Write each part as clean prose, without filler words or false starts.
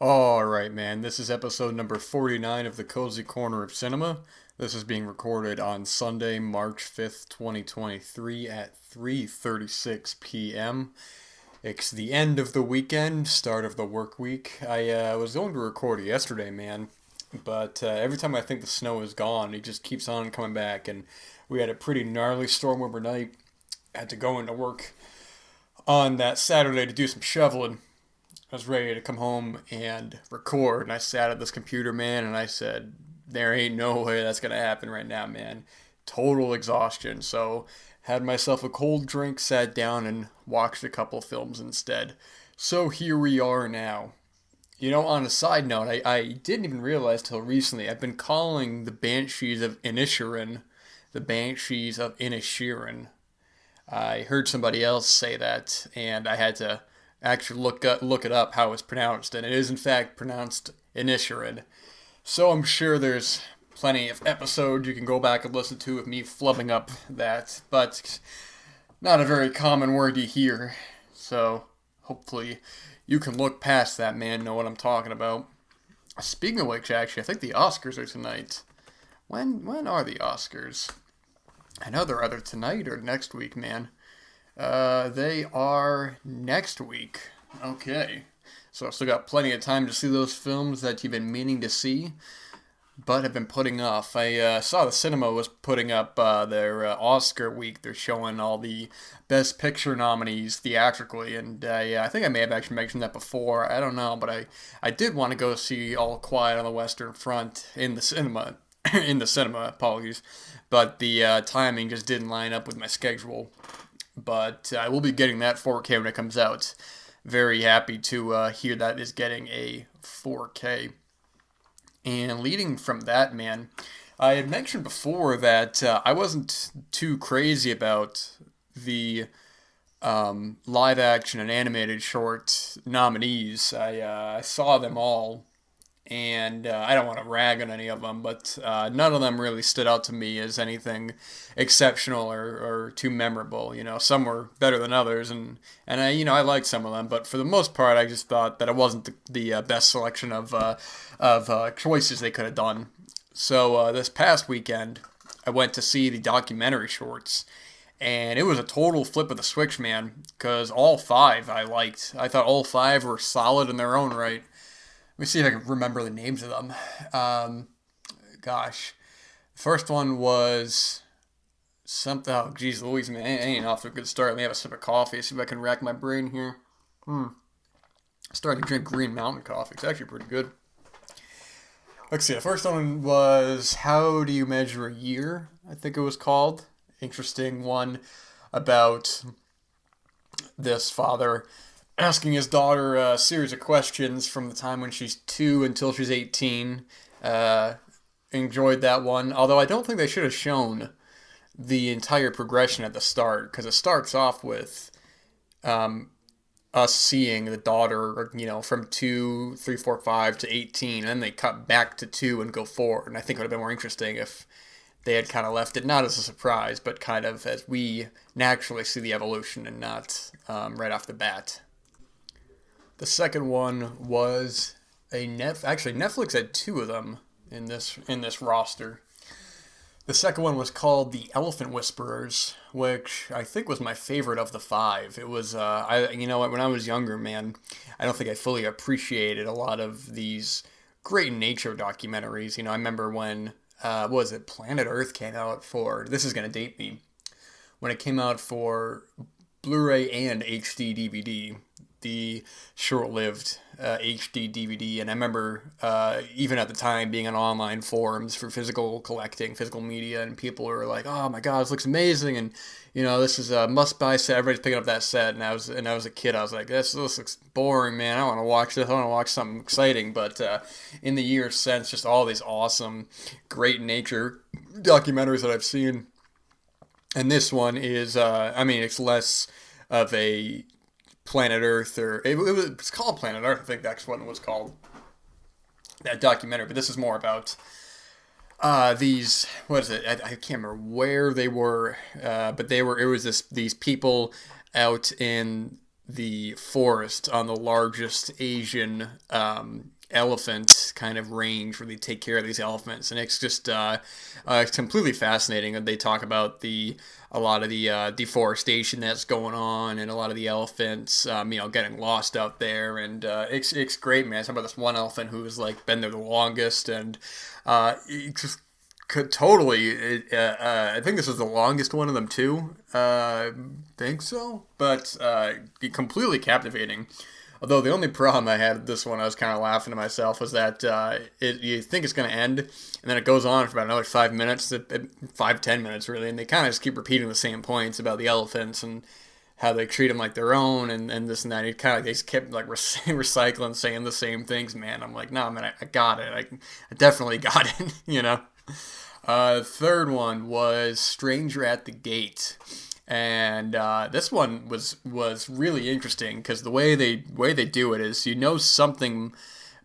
Alright, man, this is episode number 49 of the Cozy Corner of Cinema. This is being recorded on Sunday, March 5th, 2023 at 3:36 p.m. It's the end of the weekend, start of the work week. I was going to record yesterday, man, but every time I think the snow is gone, it just keeps on coming back, and we had a pretty gnarly storm overnight. Had to go into work on that Saturday to do some shoveling. I was ready to come home and record, and I sat at this computer, man, and I said, there ain't no way that's gonna happen right now, man. Total exhaustion. So, had myself a cold drink, sat down, and watched a couple films instead. So, here we are now. On a side note, I didn't even realize till recently, I've been calling the Banshees of Inisherin the Banshees of Inisherin. I heard somebody else say that, and I had to actually look it up how it's pronounced, and it is in fact pronounced Inisherin. So I'm sure there's plenty of episodes you can go back and listen to of me flubbing up that, but not a very common word you hear. So hopefully you can look past that, man, know what I'm talking about. Speaking of which, actually, I think the Oscars are tonight. When are the Oscars? I know they're either tonight or next week, man. They are next week. Okay. So I've still got plenty of time to see those films that you've been meaning to see, but have been putting off. I saw the cinema was putting up their Oscar week. They're showing all the Best Picture nominees theatrically, and I think I may have actually mentioned that before. I don't know, but I did want to go see All Quiet on the Western Front in the cinema. In the cinema, apologies. But the timing just didn't line up with my schedule. But I will be getting that 4K when it comes out. Very happy to hear that is getting a 4K. And leading from that, man, I had mentioned before that I wasn't too crazy about the live action and animated short nominees. I saw them all, and I don't want to rag on any of them, but none of them really stood out to me as anything exceptional or too memorable. Some were better than others, and I liked some of them, but for the most part, I just thought that it wasn't the best selection of choices they could have done. So this past weekend, I went to see the documentary shorts. And it was a total flip of the switch, man, because all five I liked. I thought all five were solid in their own right. Let me see if I can remember the names of them. Gosh. The first one was something. Oh, geez Louise, man. I ain't off to a good start. Let me have a sip of coffee, see if I can rack my brain here. I started to drink Green Mountain coffee. It's actually pretty good. Let's see. The first one was How Do You Measure a Year? I think it was called. Interesting one about this father asking his daughter a series of questions from the time when she's 2 until she's 18. Enjoyed that one, although I don't think they should have shown the entire progression at the start, because it starts off with us seeing the daughter, from 2, 3, 4, 5 to 18, and then they cut back to 2 and go forward. And I think it would have been more interesting if they had kind of left it not as a surprise, but kind of as we naturally see the evolution and not right off the bat. The second one was actually Netflix had two of them in this roster. The second one was called The Elephant Whisperers, which I think was my favorite of the five. It was when I was younger, man, I don't think I fully appreciated a lot of these great nature documentaries. I remember when what was it, Planet Earth came out for, this is going to date me, when it came out for Blu-ray and HD DVD, the short-lived HD DVD, and I remember even at the time being on online forums for physical collecting, physical media, and people were like, "Oh my God, this looks amazing!" And this is a must-buy set. Everybody's picking up that set, and I was a kid. I was like, "This looks boring, man. I want to watch this. I want to watch something exciting." But in the years since, just all these awesome, great nature documentaries that I've seen, and this one is, it's less of a Planet Earth, or it's called Planet Earth. I think that's what it was called, that documentary. But this is more about these. What is it? I can't remember where they were, but they were. It was these people out in the forest on the largest Asian elephant kind of range where they take care of these elephants, and it's just it's completely fascinating. They talk about a lot of the deforestation that's going on, and a lot of the elephants, getting lost out there, and it's great, man. I talk about this one elephant who's like been there the longest, and it just could totally. I think this is the longest one of them too. Think so, but completely captivating. Although the only problem I had with this one, I was kind of laughing to myself, was that you think it's going to end, and then it goes on for about another 5 minutes, 5-10 minutes really, and they kind of just keep repeating the same points about the elephants and how they treat them like their own, and this and that. It kind of, they just kept like recycling, saying the same things, man. I'm like, nah, man, I got it. I definitely got it, you know. Third one was Stranger at the Gate. And this one was really interesting because the way they do it is, something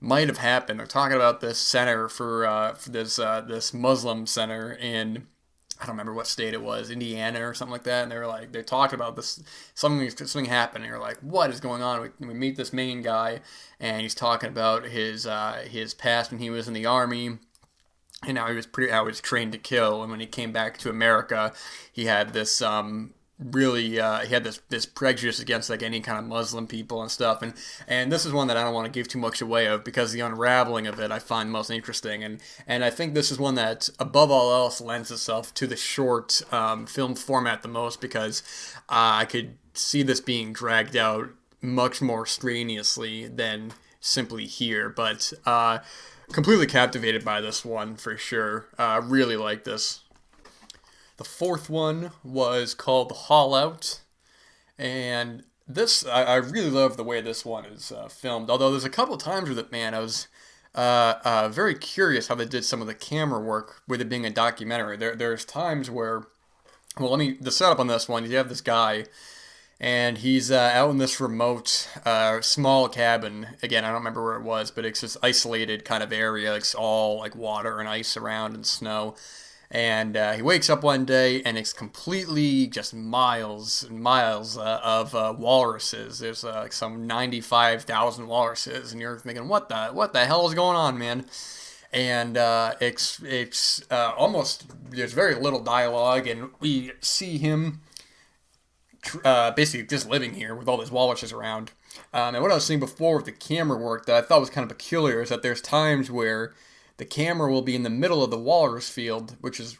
might have happened. They're talking about this center for this Muslim center in, I don't remember what state it was, Indiana or something like that. And they're talking about this, something happened. And you're like, what is going on? We meet this main guy, and he's talking about his past when he was in the army. And now I was trained to kill. And when he came back to America, he had this he had this prejudice against like any kind of Muslim people and stuff. And this is one that I don't want to give too much away of, because the unraveling of it I find most interesting. And I think this is one that above all else lends itself to the short film format the most, because I could see this being dragged out much more strenuously than simply here. But completely captivated by this one for sure. Really like this. The fourth one was called The Haul Out, and this, I really love the way this one is filmed, although there's a couple times with it, man, I was very curious how they did some of the camera work with it being a documentary. There's times where, the setup on this one, you have this guy, and he's out in this remote, small cabin. Again, I don't remember where it was, but it's this isolated kind of area. It's all like water and ice around and snow. And he wakes up one day, and it's completely just miles and miles of walruses. There's like some 95,000 walruses, and you're thinking, what the hell is going on, man? And it's almost, there's very little dialogue, and we see him basically just living here with all these walruses around. And what I was saying before with the camera work that I thought was kind of peculiar is that there's times where the camera will be in the middle of the walrus field, which is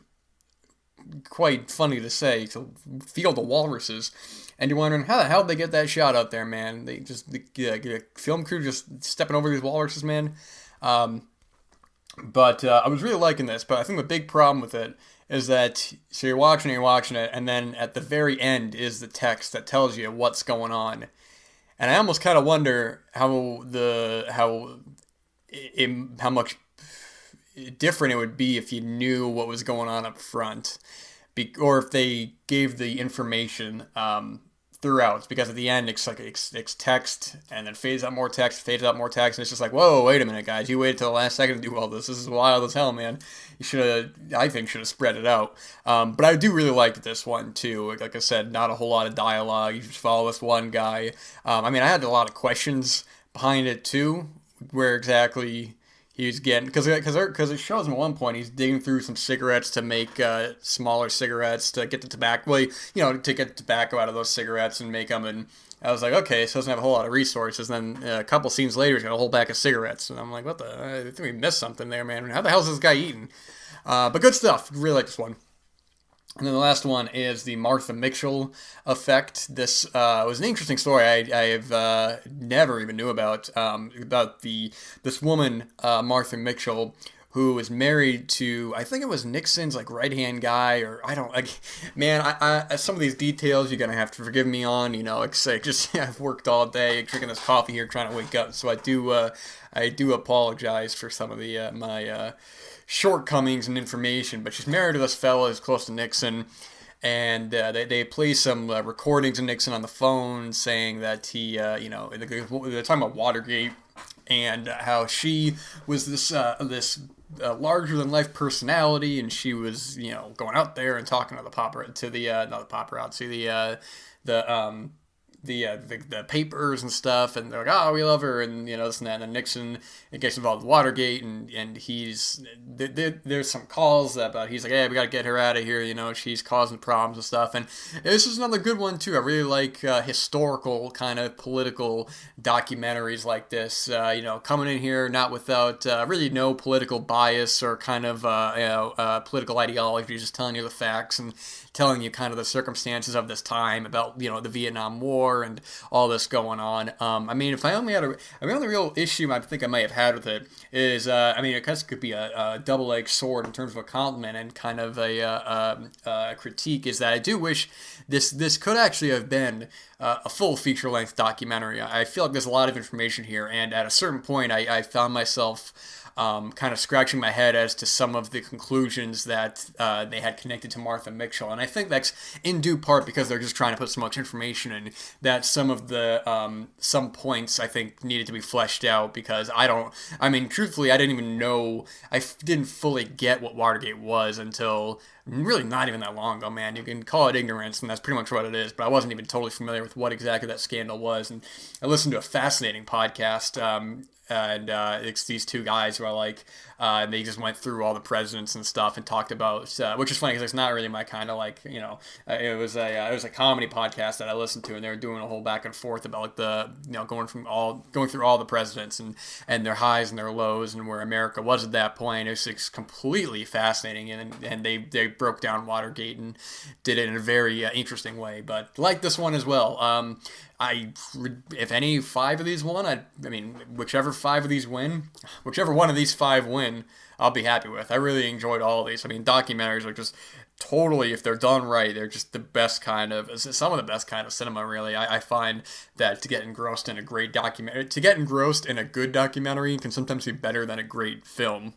quite funny to say. It's a field of walruses, and you're wondering how the hell did they get that shot out there, man? They just the film crew just stepping over these walruses, man. But I was really liking this. But I think the big problem with it is that so you're watching it, and then at the very end is the text that tells you what's going on, and I almost kind of wonder how much different it would be if you knew what was going on up front, or if they gave the information throughout, because at the end it's like it's text and then fades out more text, and it's just like, whoa, wait a minute, guys, you waited till the last second to do all this is wild as hell, man. You should have spread it out. But I do really like this one too. Like I said, not a whole lot of dialogue, you just follow this one guy. I had a lot of questions behind it too, where exactly he's getting, because it shows him at one point he's digging through some cigarettes to make smaller cigarettes to get the tobacco, to get the tobacco out of those cigarettes and make them. And I was like, okay, so he doesn't have a whole lot of resources. And then a couple scenes later, he's got a whole bag of cigarettes, and I'm like, I think we missed something there, man. How the hell is this guy eating? But good stuff. Really like this one. And then the last one is the Martha Mitchell effect. This was an interesting story I have never even knew about this woman, Martha Mitchell, who was married to, I think it was Nixon's like right-hand guy, or I don't, like, man, I some of these details you're going to have to forgive me on, it's like just, I've worked all day drinking this coffee here trying to wake up, so I do apologize for some of the, my shortcomings in information, but she's married to this fella who's close to Nixon, and they play some recordings of Nixon on the phone saying that he, they're talking about Watergate, and how she was this larger than life personality, and she was going out there and talking to the the papers and stuff, and they're like, oh, we love her, and this and that. And then Nixon gets involved with Watergate, and there's some calls about he's like, hey, we got to get her out of here. She's causing problems and stuff. And this is another good one too. I really like historical kind of political documentaries like this. Coming in here not without really no political bias or kind of political ideology, just telling you the facts and telling you kind of the circumstances of this time about the Vietnam War and all this going on. If I only had the only real issue I think I may have had with it is it kind of could be a double-edged sword in terms of a compliment and kind of a critique, is that I do wish this could actually have been a full feature-length documentary. I feel like there's a lot of information here, and at a certain point I found myself kind of scratching my head as to some of the conclusions that they had connected to Martha Mitchell. And I think that's in due part because they're just trying to put so much information in that some of the, some points I think needed to be fleshed out, because truthfully, I didn't even know, didn't fully get what Watergate was until really not even that long ago, man. You can call it ignorance, and that's pretty much what it is, but I wasn't even totally familiar with what exactly that scandal was. And I listened to a fascinating podcast, and it's these two guys who are like, they just went through all the presidents and stuff and talked about, which is funny because it's not really my kind of it was a comedy podcast that I listened to, and they were doing a whole back and forth about like the going through all the presidents and their highs and their lows and where America was at that point. It's completely fascinating, and they broke down Watergate and did it in a very interesting way. But like this one as well. If any 5 of these won, whichever 5 of these win, whichever one of these 5 win, I'll be happy with. I really enjoyed all of these. Documentaries are just totally, if they're done right, they're just the best kind of, some of the best kind of cinema, really. I find that to get engrossed in a great documentary, to get engrossed in a good documentary can sometimes be better than a great film,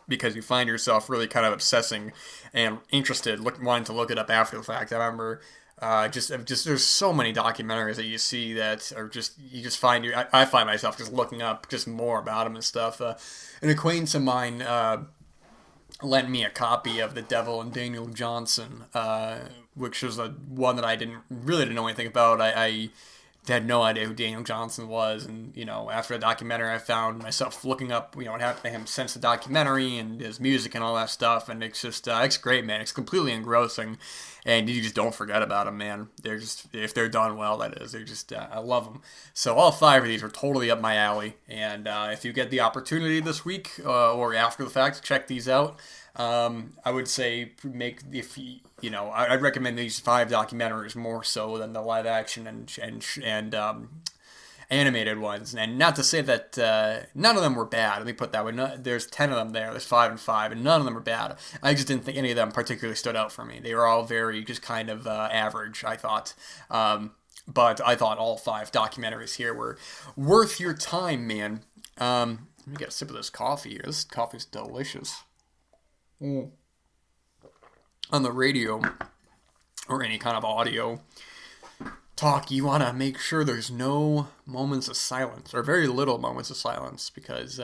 because you find yourself really kind of obsessing and interested, wanting to look it up after the fact. I remember there's so many documentaries that you see that are just, I find myself just looking up just more about them and stuff. An acquaintance of mine lent me a copy of The Devil and Daniel Johnson, which was one that I didn't know anything about. I had no idea who Daniel Johnson was, and after the documentary, I found myself looking up what happened to him since the documentary and his music and all that stuff, and it's just it's great, man. It's completely engrossing, and you just don't forget about them, man. They're just, if they're done well, that is, they're just I love them. So all 5 of these are totally up my alley, and if you get the opportunity this week or after the fact, check these out. I would say I'd recommend these 5 documentaries more so than the live action and animated ones. And not to say that none of them were bad. Let me put that way. There's 10 of them there. There's 5 and 5, and none of them are bad. I just didn't think any of them particularly stood out for me. They were all very just kind of average, I thought. But I thought all 5 documentaries here were worth your time, man. Let me get a sip of this coffee here. This coffee's delicious. On the radio or any kind of audio talk, you want to make sure there's no moments of silence, or very little moments of silence, because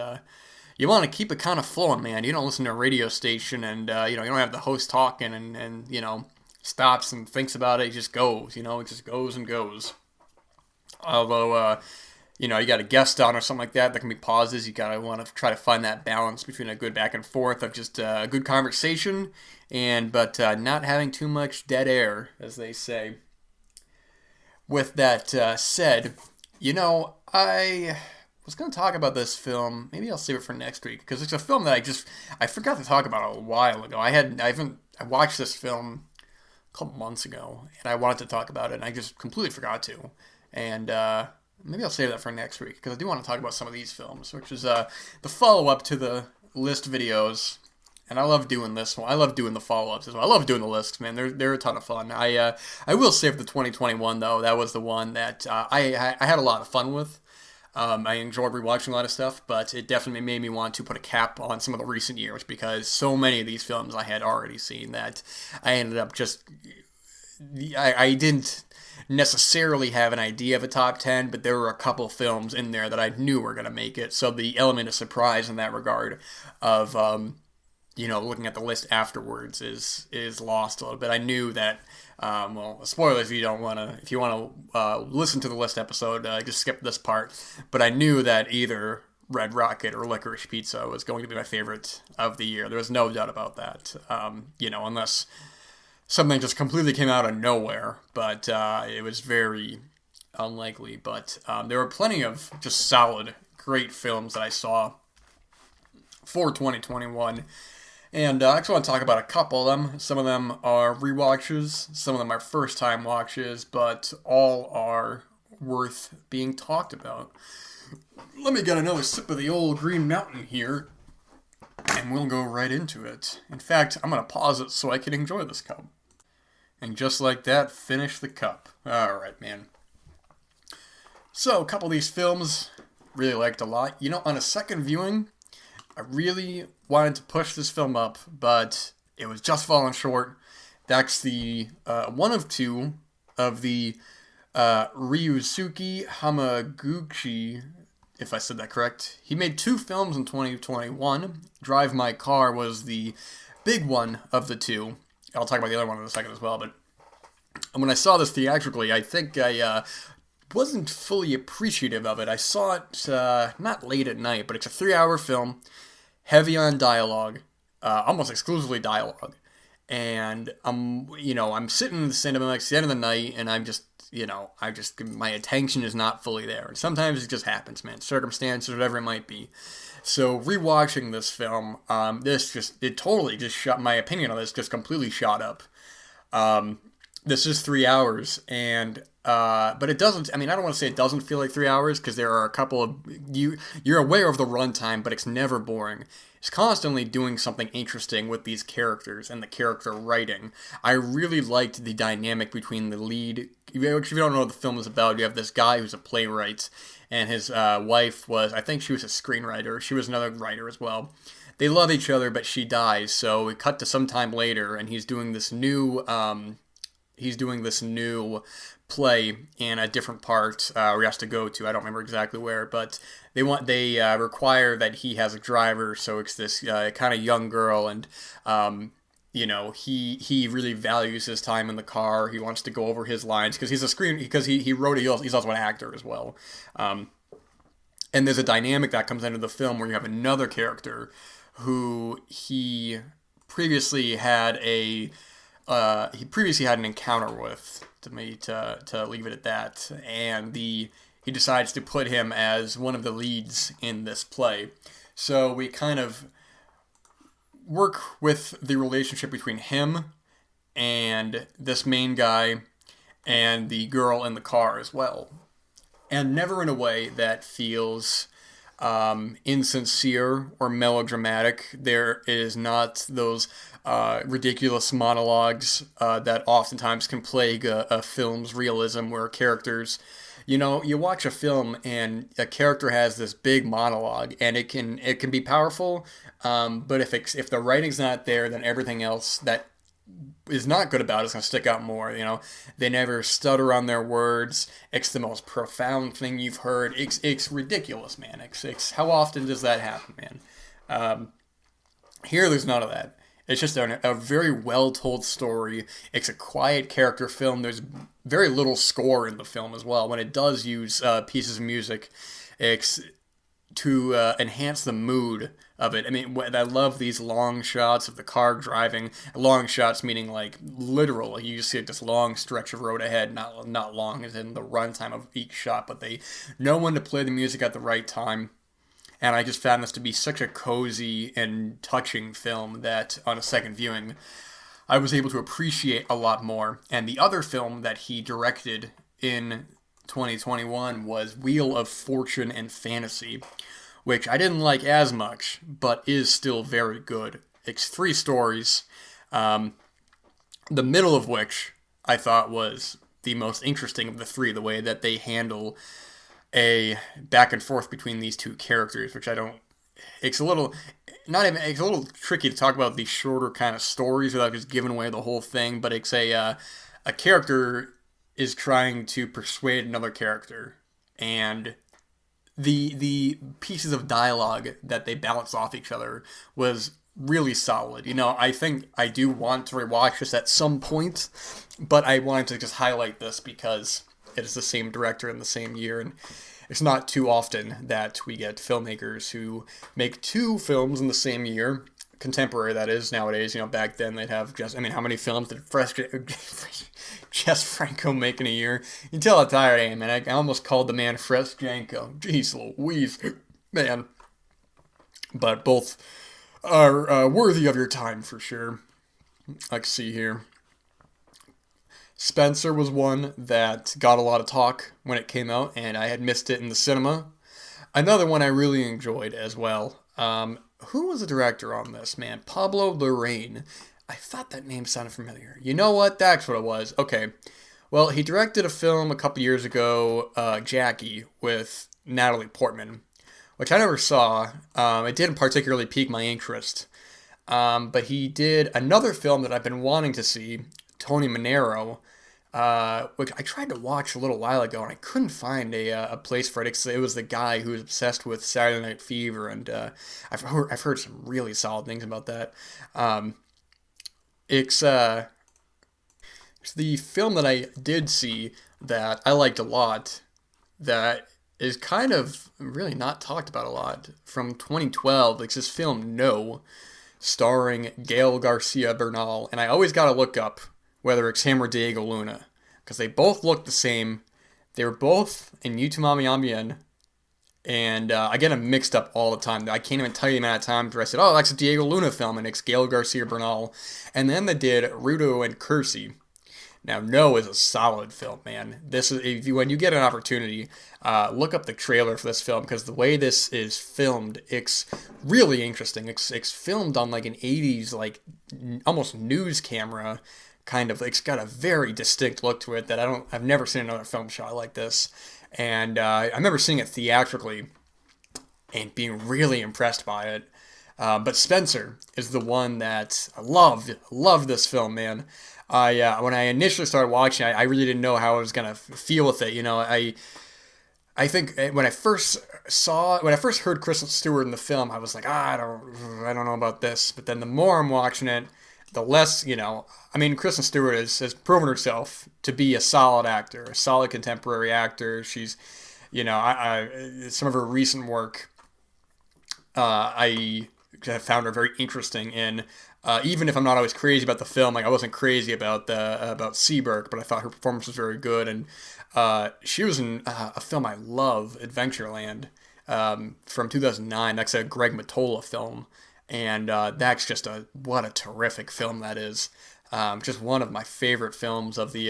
you want to keep it kind of flowing, man. You don't listen to a radio station and you don't have the host talking and stops and thinks about it. It just goes, it just goes and goes. Although you got a guest on or something like that, there can be pauses. You gotta want to try to find that balance between a good back and forth of just a good conversation but not having too much dead air, as they say. With that said, I was going to talk about this film. Maybe I'll save it for next week, because it's a film that I forgot to talk about a while ago. I watched this film a couple months ago, and I wanted to talk about it, and I just completely forgot to. And maybe I'll save that for next week, because I do want to talk about some of these films, which is the follow-up to the list videos. And I love doing this one. I love doing the follow-ups as well. I love doing the lists, man. They're a ton of fun. I will save the 2021, though. That was the one that I had a lot of fun with. I enjoyed rewatching a lot of stuff, but it definitely made me want to put a cap on some of the recent years, because so many of these films I had already seen that I ended up just... I didn't necessarily have an idea of a top 10, but there were a couple films in there that I knew were going to make it. So the element of surprise in that regard of... looking at the list afterwards is lost a little bit. I knew that. Spoilers if you don't want to. If you want to listen to the list episode, just skip this part. But I knew that either Red Rocket or Licorice Pizza was going to be my favorite of the year. There was no doubt about that. Unless something just completely came out of nowhere, but it was very unlikely. But there were plenty of just solid, great films that I saw for 2021. And I actually want to talk about a couple of them. Some of them are rewatches, some of them are first-time watches, but all are worth being talked about. Let me get another sip of the old Green Mountain here, and we'll go right into it. In fact, I'm going to pause it so I can enjoy this cup. And just like that, finish the cup. Alright, man. So, a couple of these films, really liked a lot. On a second viewing, I really wanted to push this film up, but it was just falling short. That's the one of two of the Ryusuke Hamaguchi, if I said that correct. He made two films in 2021. Drive My Car was the big one of the two. I'll talk about the other one in a second as well, but when I saw this theatrically, I think I wasn't fully appreciative of it. I saw it not late at night, but it's a 3-hour film, heavy on dialogue, almost exclusively dialogue. And I'm sitting in the cinema, it's the end of the night, and my attention is not fully there. And sometimes it just happens, man. Circumstances, whatever it might be. So rewatching this film, it totally just shot, my opinion on this just completely shot up. This is 3 hours, and but it doesn't. I mean, I don't want to say it doesn't feel like 3 hours because there are a couple of you're aware of the runtime, but it's never boring. It's constantly doing something interesting with these characters and the character writing. I really liked the dynamic between the lead. If you don't know what the film is about, you have this guy who's a playwright, and his wife I think she was a screenwriter. She was another writer as well. They love each other, but she dies. So we cut to some time later, and he's doing this new play in a different part where he has to go to. I don't remember exactly where, but they require that he has a driver. So it's this kind of young girl, and he really values his time in the car. He wants to go over his lines because he wrote it. He's also an actor as well. And there's a dynamic that comes into the film where you have another character who he previously had an encounter with, to leave it at that, and he decides to put him as one of the leads in this play. So we kind of work with the relationship between him and this main guy and the girl in the car as well, and never in a way that feels insincere or melodramatic. There is not those ridiculous monologues that oftentimes can plague a film's realism, where characters, you watch a film and a character has this big monologue, and it can be powerful, but if the writing's not there, then everything else that is not good about it is going to stick out more. They never stutter on their words. It's the most profound thing you've heard. It's ridiculous, man. It's how often does that happen, man? Here, there's none of that. It's just a very well-told story. It's a quiet character film. There's very little score in the film as well. When it does use pieces of music, it's to enhance the mood of it. I mean, I love these long shots of the car driving. Long shots meaning like literal. You just see this long stretch of road ahead, not long as in the runtime of each shot, but they know when to play the music at the right time. And I just found this to be such a cozy and touching film that on a second viewing, I was able to appreciate a lot more. And the other film that he directed in 2021 was Wheel of Fortune and Fantasy, which I didn't like as much, but is still very good. It's 3 stories, the middle of which I thought was the most interesting of the 3, the way that they handle a back and forth between these two characters, which it's a little tricky to talk about these shorter kind of stories without just giving away the whole thing, but it's a character is trying to persuade another character, and the pieces of dialogue that they balance off each other was really solid. I think I do want to rewatch this at some point, but I wanted to just highlight this because it is the same director in the same year, and it's not too often that we get filmmakers who make two films in the same year. Contemporary, that is, nowadays. Back then they'd have how many films did Jess Franco make in a year? You can tell how tired I am, man. I almost called the man Fresjanko. Jeez Louise. Man. But both are worthy of your time for sure. Let's see here. Spencer was one that got a lot of talk when it came out, and I had missed it in the cinema. Another one I really enjoyed as well. Who was the director on this, man? Pablo Larraín. I thought that name sounded familiar. You know what? That's what it was. Okay. Well, he directed a film a couple years ago, Jackie, with Natalie Portman, which I never saw. It didn't particularly pique my interest. But he did another film that I've been wanting to see, Tony Manero, which I tried to watch a little while ago, and I couldn't find a place for it. It was the guy who was obsessed with Saturday Night Fever, and I've heard some really solid things about that. It's the film that I did see that I liked a lot, that is kind of really not talked about a lot, from 2012. It's this film No, starring Gael Garcia Bernal, and I always gotta look up whether it's him or Diego Luna, because they both look the same. They were both in You Tu Mami Ambien, and I get them mixed up all the time. I can't even tell you the amount of times where I said, oh, that's a Diego Luna film, and it's Gael Garcia Bernal. And then they did Rudo and Kersey. Now, No is a solid film, man. This is when you get an opportunity, look up the trailer for this film, because the way this is filmed, it's really interesting. It's filmed on like an 80s, like almost news camera, kind of. It's got a very distinct look to it that I've never seen another film shot like this. And I remember seeing it theatrically and being really impressed by it. But Spencer is the one that I loved this film, man. When I initially started watching, I really didn't know how I was gonna feel with it. I think when I first heard Kristen Stewart in the film, I was like, I don't know about this. But then the more I'm watching it, the less, Kristen Stewart has proven herself to be a solid actor, a solid contemporary actor. She's, some of her recent work, I found her very interesting in. Even if I'm not always crazy about the film, like I wasn't crazy about Seberg, but I thought her performance was very good, and she was in a film I love, Adventureland, from 2009. That's a Greg Mottola film, and that's just what a terrific film that is. Just one of my favorite films of the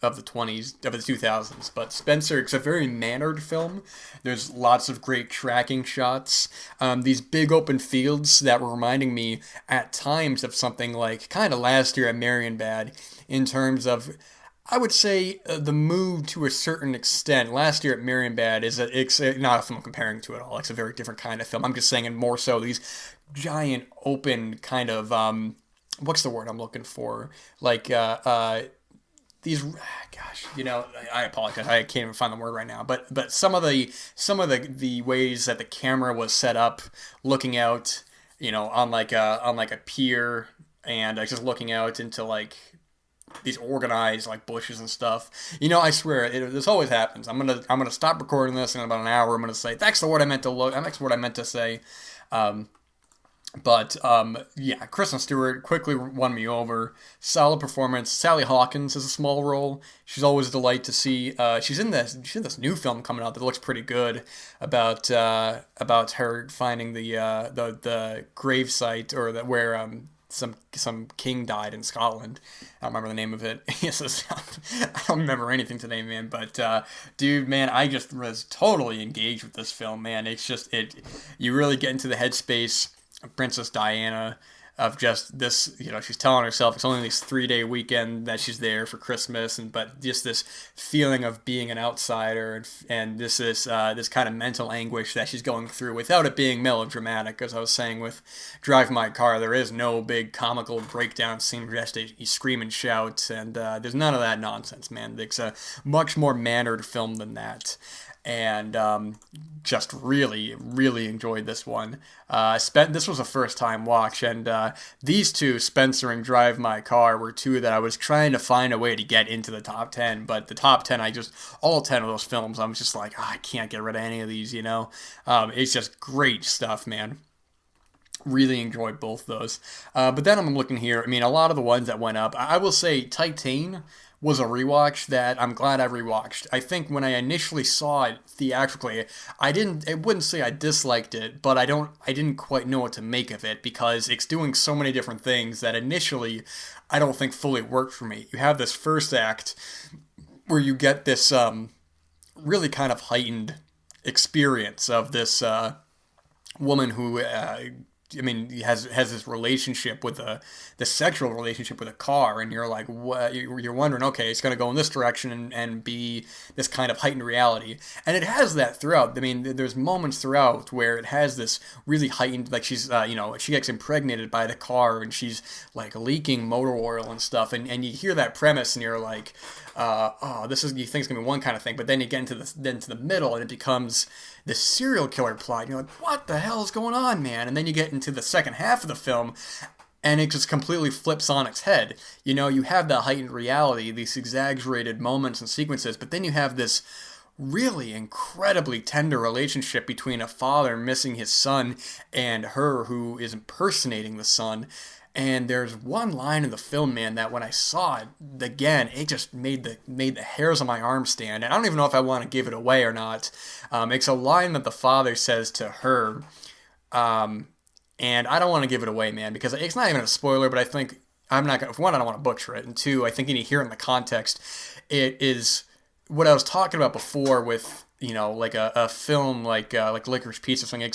2000s. But Spencer, it's a very mannered film. There's lots of great tracking shots. These big open fields that were reminding me at times of something like kind of last year at Marienbad, in terms of, I would say, the move to a certain extent. Last year at Marienbad it's not a film I'm comparing to at all. It's a very different kind of film. I'm just saying, and more so these giant open kind of what's the word I'm looking for? Like these, gosh, I apologize. I can't even find the word right now. But some of the ways that the camera was set up, looking out, on like a pier, and just looking out into like these organized like bushes and stuff. I swear this always happens. I'm gonna stop recording this in about an hour. I'm gonna say that's the word I meant to look. That's what I meant to say. But Kristen Stewart quickly won me over. Solid performance. Sally Hawkins has a small role. She's always a delight to see. She's in this new film coming out that looks pretty good about her finding the grave site, or where some king died in Scotland. I don't remember the name of it. I don't remember anything today, man. But dude, man, I just was totally engaged with this film, man. It's just you really get into the headspace of Princess Diana, of just this, she's telling herself it's only this 3-day weekend that she's there for Christmas, but just this feeling of being an outsider, and this kind of mental anguish that she's going through, without it being melodramatic. As I was saying with Drive My Car, there is no big comical breakdown scene where you scream and shout, and there's none of that nonsense, man. It's a much more mannered film than that. and just really, really enjoyed this one. This was a first time watch, and these two, Spencer and Drive My Car, were two that I was trying to find a way to get into the top 10. But the top 10, all 10 of those films, I was just like, I can't get rid of any of these, you know? It's just great stuff, man. Really enjoyed both those. But then I'm looking here. I mean, a lot of the ones that went up, I will say Titan was a rewatch that I'm glad I rewatched. I think when I initially saw it theatrically, I wouldn't say I disliked it, but I didn't quite know what to make of it because it's doing so many different things that initially I don't think fully worked for me. You have this first act where you get this really kind of heightened experience of this woman who I mean, has this relationship with this sexual relationship with a car, and you're like, what? You're wondering, okay, it's going to go in this direction and be this kind of heightened reality, and it has that throughout. I mean, there's moments throughout where it has this really heightened, like she's, she gets impregnated by the car, and she's like leaking motor oil and stuff, and you hear that premise, and you're like, you think it's gonna be one kind of thing, but then you get into the middle, and it becomes this serial killer plot. And you're like, what the hell is going on, man? And then you get into the second half of the film, and it just completely flips on its head. You know, you have the heightened reality, these exaggerated moments and sequences, but then you have this really incredibly tender relationship between a father missing his son and her who is impersonating the son. And there's one line in the film, man, that when I saw it again, it just made the hairs on my arm stand. And I don't even know if I want to give it away or not. It's a line that the father says to her, and I don't want to give it away, man, because it's not even a spoiler. But I think I'm not gonna. For one, I don't want to butcher it, and two, I think you need to hear it in the context. It is what I was talking about before with like a film like Licorice Pizza or something.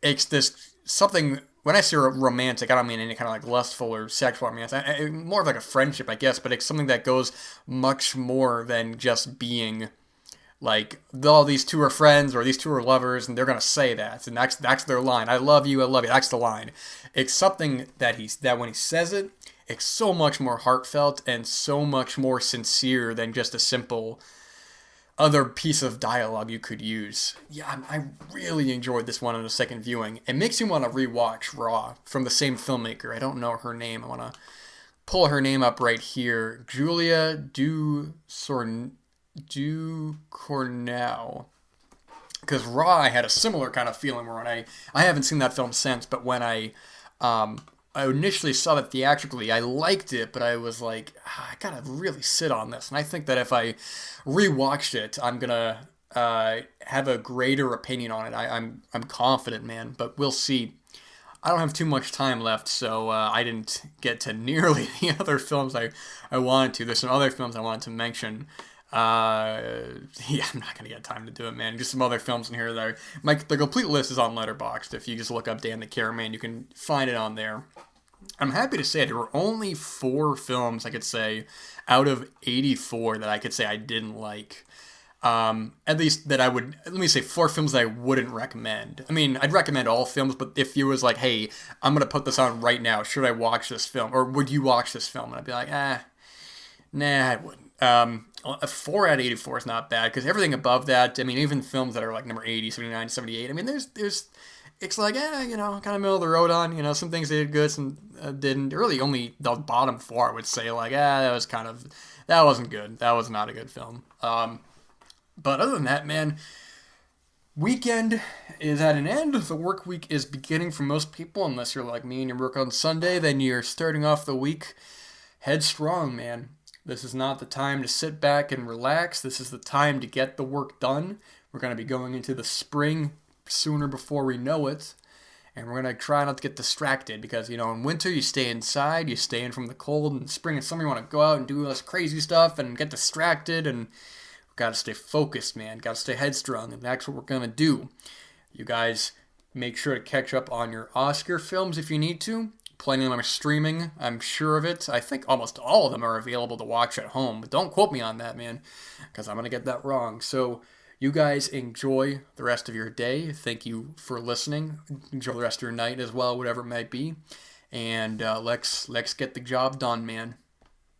It's this something. When I say romantic, I don't mean any kind of like lustful or sexual romance. More of like a friendship, I guess, but it's something that goes much more than just being like, oh, these two are friends or these two are lovers, and they're gonna say that, and that's their line. I love you, I love you. That's the line. It's something that when he says it, it's so much more heartfelt and so much more sincere than just a simple other piece of dialogue you could use. Yeah, I really enjoyed this one on a second viewing. It makes you want to rewatch Raw from the same filmmaker. I don't know her name. I want to pull her name up right here. Julia Ducournau. Because Raw, I had a similar kind of feeling where I haven't seen that film since, but when I initially saw it theatrically, I liked it, but I was like, I gotta really sit on this. And I think that if I rewatched it, I'm gonna have a greater opinion on it. I'm confident, man, but we'll see. I don't have too much time left, so I didn't get to nearly the other films I wanted to. There's some other films I wanted to mention. I'm not gonna get time to do it, man. Just some other films in here that the complete list is on Letterboxd. If you just look up Dan the Cameraman, you can find it on there. I'm happy to say there were only 4 films I could say out of 84 that I could say I didn't like. At least that I would, let me say 4 films that I wouldn't recommend. I mean, I'd recommend all films, but if you was like, hey, I'm going to put this on right now, should I watch this film? Or would you watch this film? And I'd be like, nah, I wouldn't. A 4 out of 84 is not bad, because everything above that, I mean, even films that are like number 80, 79, 78, I mean, there's it's like, kind of middle of the road on, some things they did good, some didn't. Really, only the bottom 4 I would say, like, that wasn't good. That was not a good film. But other than that, man, weekend is at an end. The work week is beginning for most people, unless you're like me and you work on Sunday, then you're starting off the week headstrong, man. This is not the time to sit back and relax. This is the time to get the work done. We're going to be going into the spring sooner before we know it. And we're going to try not to get distracted because, in winter you stay inside, you stay in from the cold. And spring and summer you want to go out and do all this crazy stuff and get distracted. And we've got to stay focused, man. Got to stay headstrong. And that's what we're going to do. You guys make sure to catch up on your Oscar films if you need to. Plenty of them are streaming, I'm sure of it. I think almost all of them are available to watch at home. But don't quote me on that, man, because I'm going to get that wrong. So you guys enjoy the rest of your day. Thank you for listening. Enjoy the rest of your night as well, whatever it might be. And let's get the job done, man.